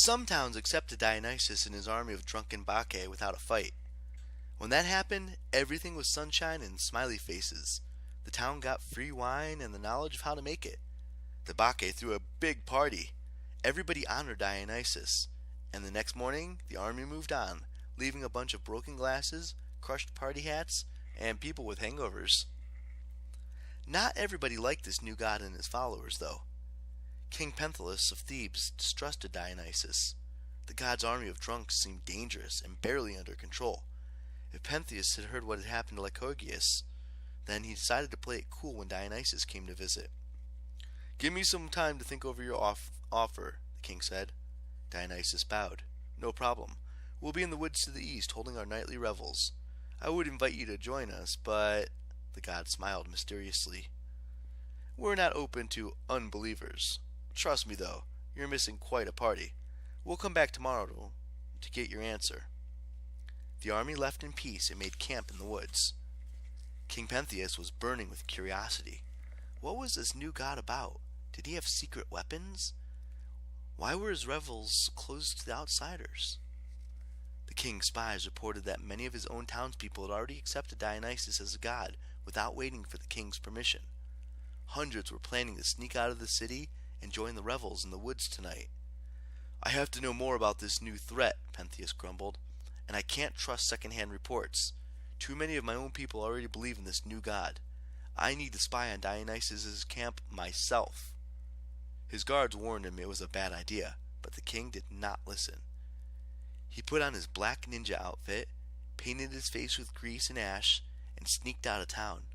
Some towns accepted Dionysus and his army of drunken Bacchae without a fight. When that happened, everything was sunshine and smiley faces. The town got free wine and the knowledge of how to make it. The Bacchae threw a big party. Everybody honored Dionysus, and the next morning the army moved on, leaving a bunch of broken glasses, crushed party hats, and people with hangovers. Not everybody liked this new god and his followers, though. King Pentheus of Thebes distrusted Dionysus. The god's army of drunks seemed dangerous and barely under control. If Pentheus had heard what had happened to Lycurgus, then he decided to play it cool when Dionysus came to visit. "Give me some time to think over your offer," the king said. Dionysus bowed. "No problem. We'll be in the woods to the east holding our nightly revels. I would invite you to join us, but—" The god smiled mysteriously. "We're not open to unbelievers. Trust me, though, you're missing quite a party. We'll come back tomorrow to get your answer." The army left in peace and made camp in the woods. King Pentheus was burning with curiosity. What was this new god about? Did he have secret weapons? Why were his revels closed to the outsiders? The king's spies reported that many of his own townspeople had already accepted Dionysus as a god without waiting for the king's permission. Hundreds were planning to sneak out of the city and join the revels in the woods tonight. "I have to know more about this new threat," Pentheus grumbled, "and I can't trust second-hand reports. Too many of my own people already believe in this new god. I need to spy on Dionysus' camp myself." His guards warned him it was a bad idea, but the king did not listen. He put on his black ninja outfit, painted his face with grease and ash, and sneaked out of town.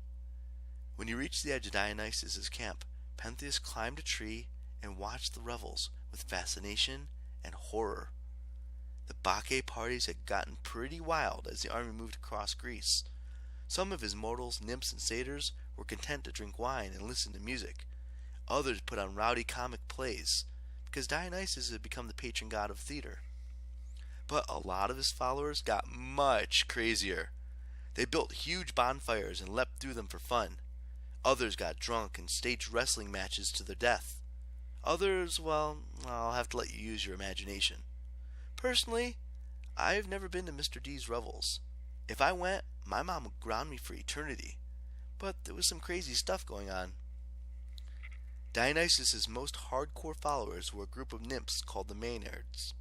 When he reached the edge of Dionysus' camp, Pentheus climbed a tree and watched the revels with fascination and horror. The Bacchae parties had gotten pretty wild as the army moved across Greece. Some of his mortals, nymphs, and satyrs were content to drink wine and listen to music. Others put on rowdy comic plays, because Dionysus had become the patron god of theater. But a lot of his followers got much crazier. They built huge bonfires and leapt through them for fun. Others got drunk and staged wrestling matches to their death. Others, well, I'll have to let you use your imagination. Personally, I've never been to Mr. D's revels. If I went, my mom would ground me for eternity. But there was some crazy stuff going on. Dionysus' most hardcore followers were a group of nymphs called the Maenads.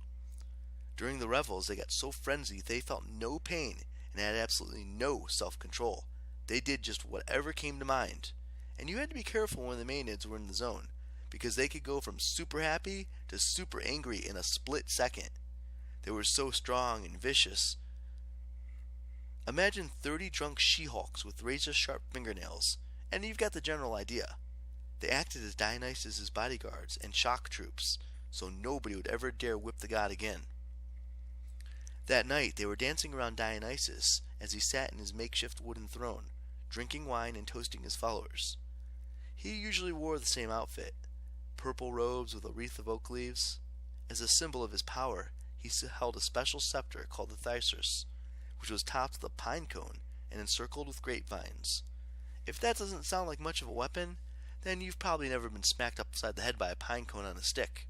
During the revels, they got so frenzied they felt no pain and had absolutely no self-control. They did just whatever came to mind. And you had to be careful when the Maenads were in the zone, because they could go from super happy to super angry in a split second. They were so strong and vicious. Imagine 30 drunk she-hulks with razor-sharp fingernails, and you've got the general idea. They acted as Dionysus' bodyguards and shock troops, so nobody would ever dare whip the god again. That night, they were dancing around Dionysus as he sat in his makeshift wooden throne, drinking wine and toasting his followers. He usually wore the same outfit, purple robes with a wreath of oak leaves. As a symbol of his power, he held a special scepter called the Thysus, which was topped with a pine cone and encircled with grapevines. If that doesn't sound like much of a weapon, then you've probably never been smacked upside the head by a pine cone on a stick.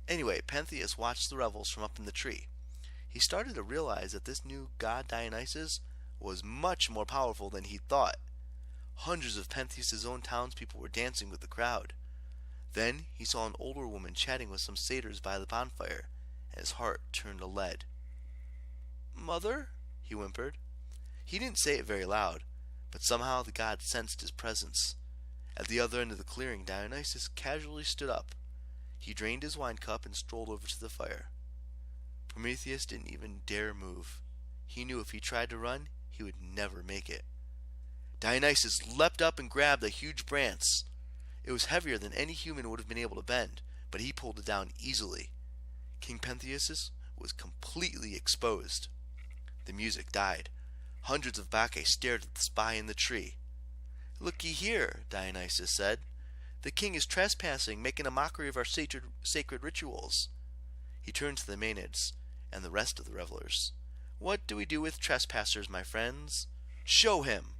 Anyway, Pentheus watched the revels from up in the tree. He started to realize that this new god Dionysus was much more powerful than he thought. Hundreds of Pentheus' own townspeople were dancing with the crowd. Then he saw an older woman chatting with some satyrs by the bonfire, and his heart turned to lead. "Mother?" he whimpered. He didn't say it very loud, but somehow the god sensed his presence. At the other end of the clearing, Dionysus casually stood up. He drained his wine cup and strolled over to the fire. Prometheus didn't even dare move. He knew if he tried to run, he would never make it. Dionysus leapt up and grabbed a huge branch. It was heavier than any human would have been able to bend, but he pulled it down easily. King Pentheus was completely exposed. The music died. Hundreds of Bacchae stared at the spy in the tree. "Looky here," Dionysus said. "The king is trespassing, making a mockery of our sacred rituals." He turned to the Maenads and the rest of the revelers. "What do we do with trespassers, my friends? Show him!"